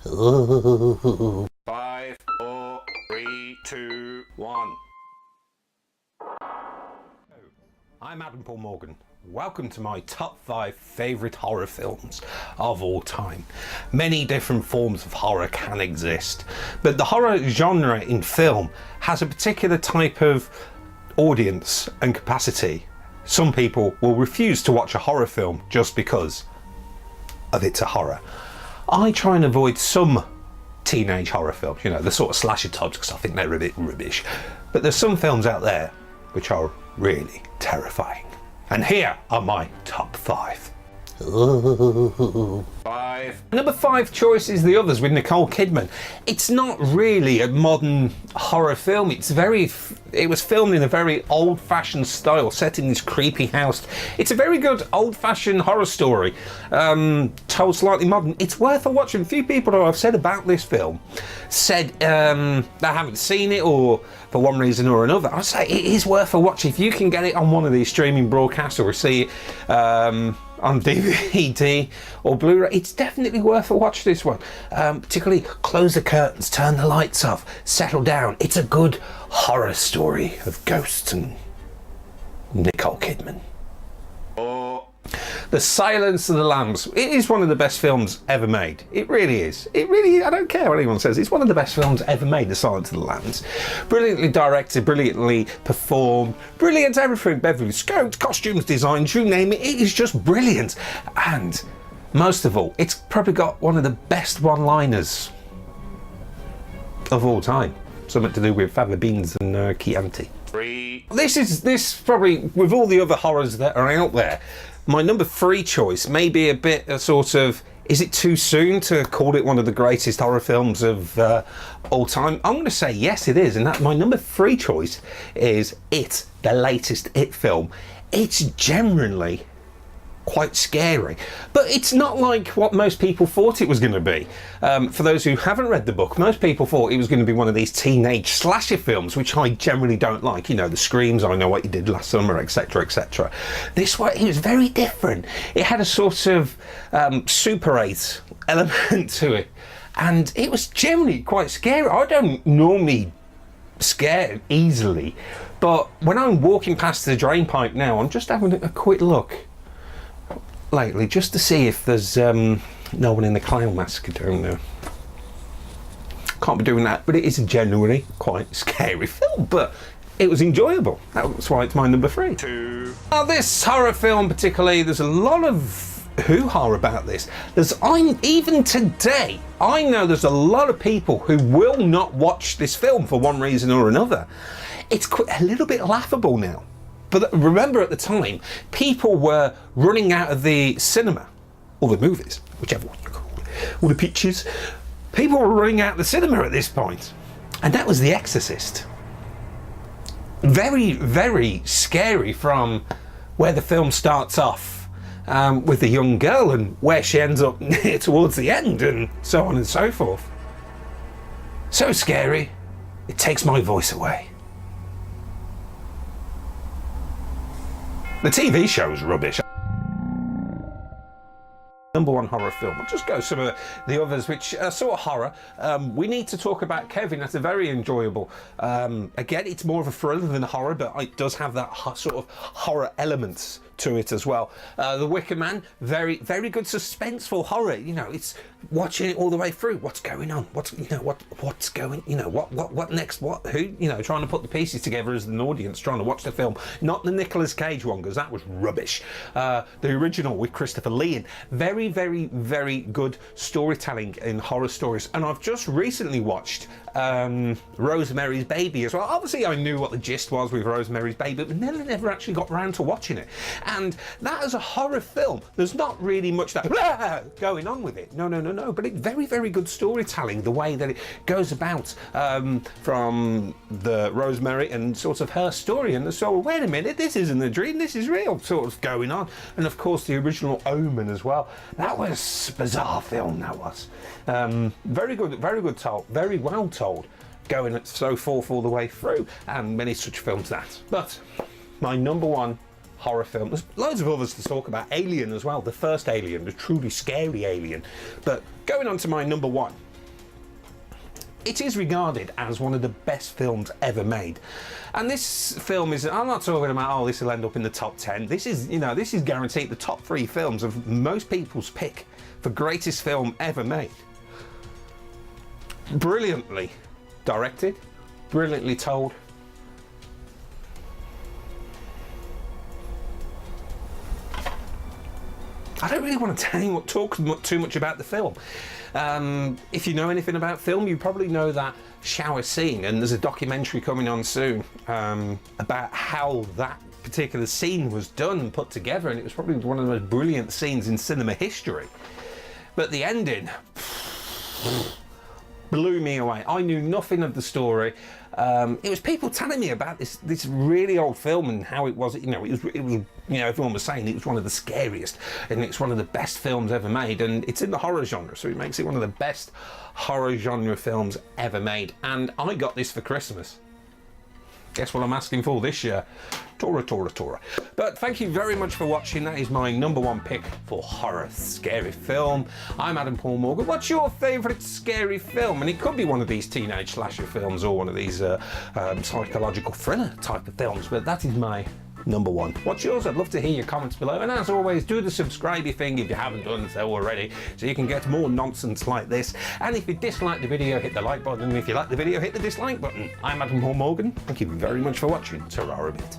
Ooh. 5, 4, 3, 2, 1. I'm Adam Paul Morgan. Welcome to my top 5 favourite horror films of all time. Many different forms of horror can exist, but the horror genre in film has a particular type of audience and capacity. Some people will refuse to watch a horror film just because of it's a horror. I try and avoid some teenage horror films, you know, the sort of slasher types, because I think they're a bit rubbish. But there's some films out there which are really terrifying. And here are my top 5. Ooh. 5. Number 5 choice is The Others with Nicole Kidman. It's not really a modern horror film. It was filmed in a very old-fashioned style, set in this creepy house. It's a very good old-fashioned horror story, told slightly modern. It's worth a watch. A few people who I've said about this film said they haven't seen it, or for one reason or another. I say it is worth a watch if you can get it on one of these streaming broadcasts or see it on DVD or Blu-ray. It's definitely worth a watch, this one. Particularly close the curtains, turn the lights off, settle down. It's a good horror story of ghosts and Nicole Kidman. The Silence of the Lambs. It is one of the best films ever made. It really is. It really, I don't care what anyone says. It's one of the best films ever made, The Silence of the Lambs. Brilliantly directed, brilliantly performed, brilliant everything. Beverly scoped, costumes, designs, you name it. It is just brilliant. And most of all, it's probably got one of the best one-liners of all time. Something to do with Fava Beans and Chianti. 3. This probably, with all the other horrors that are out there, my number 3 choice may be a bit sort of, is it too soon to call it one of the greatest horror films of all time? I'm going to say yes, it is. And that my number 3 choice is It, the latest It film. It's genuinely quite scary, but it's not like what most people thought it was going to be. For those who haven't read the book, most people thought it was going to be one of these teenage slasher films, which I generally don't like. You know, the screams, I Know What You Did Last Summer, etc, etc. This one, it was very different. It had a sort of Super 8 element to it, and it was generally quite scary. I don't normally scare easily, but when I'm walking past the drain pipe now, I'm just having a quick look lately just to see if there's no one in the clown mask. I don't know. Can't be doing that, but it is generally quite scary film, but it was enjoyable. That's why it's my number 3. 2. Now this horror film particularly, there's a lot of hoo-ha about this. Even today, I know there's a lot of people who will not watch this film for one reason or another. It's a little bit laughable now. But remember, at the time, people were running out of the cinema, or the movies, whichever one you call it, or the pictures. People were running out of the cinema at this point, and that was The Exorcist. Very, very scary from where the film starts off with the young girl and where she ends up towards the end, and so on and so forth. So scary, it takes my voice away. The TV show is rubbish. Number 1 horror film. I'll just go some of the others which are sort of horror. We need to talk about Kevin. That's a very enjoyable. Again, it's more of a thriller than a horror, but it does have that sort of horror elements to it as well. The Wicker Man, very, very good suspenseful horror. You know, it's watching it all the way through. What's going on? What's going? You know, what next? What? Who? You know, trying to put the pieces together as an audience, trying to watch the film. Not the Nicolas Cage one, because that was rubbish. The original with Christopher Lee. Very, very, very good storytelling in horror stories. And I've just recently watched Rosemary's Baby as well. Obviously, I knew what the gist was with Rosemary's Baby, but never actually got around to watching it. And that as a horror film, there's not really much that going on with it. No. But it's very, very good storytelling, the way that it goes about from the Rosemary and sort of her story. And so, wait a minute, this isn't a dream, this is real, sort of going on. And of course, the original Omen as well. That was a bizarre film, that was. Very good told, very well told, going so forth all the way through, and many such films that. But my number 1 horror film. There's loads of others to talk about. Alien as well, the first Alien, the truly scary Alien. But going on to my number one, it is regarded as one of the best films ever made. And this film is, I'm not talking about, oh, this will end up in the top 10. This is, you know, this is guaranteed the top 3 films of most people's pick for greatest film ever made. Brilliantly directed, brilliantly told. I don't really want to talk too much about the film. If you know anything about film, you probably know that shower scene, and there's a documentary coming on soon about how that particular scene was done and put together, and it was probably one of the most brilliant scenes in cinema history. But the ending blew me away. I knew nothing of the story. It was people telling me about this really old film and how it was. You know, it was. You know, everyone was saying it was one of the scariest and it's one of the best films ever made. And it's in the horror genre, so it makes it one of the best horror genre films ever made. And I got this for Christmas. Guess what I'm asking for this year? Tora, Tora, Tora. But thank you very much for watching. That is my number one pick for horror scary film. I'm Adam Paul Morgan. What's your favourite scary film? And it could be one of these teenage slasher films or one of these psychological thriller type of films, but that is my number one. What's yours? I'd love to hear your comments below. And as always, do the subscribey thing if you haven't done so already, so you can get more nonsense like this. And if you dislike the video, hit the like button. And if you like the video, hit the dislike button. I'm Adam Paul Morgan. Thank you very much for watching. Ta-ra a bit.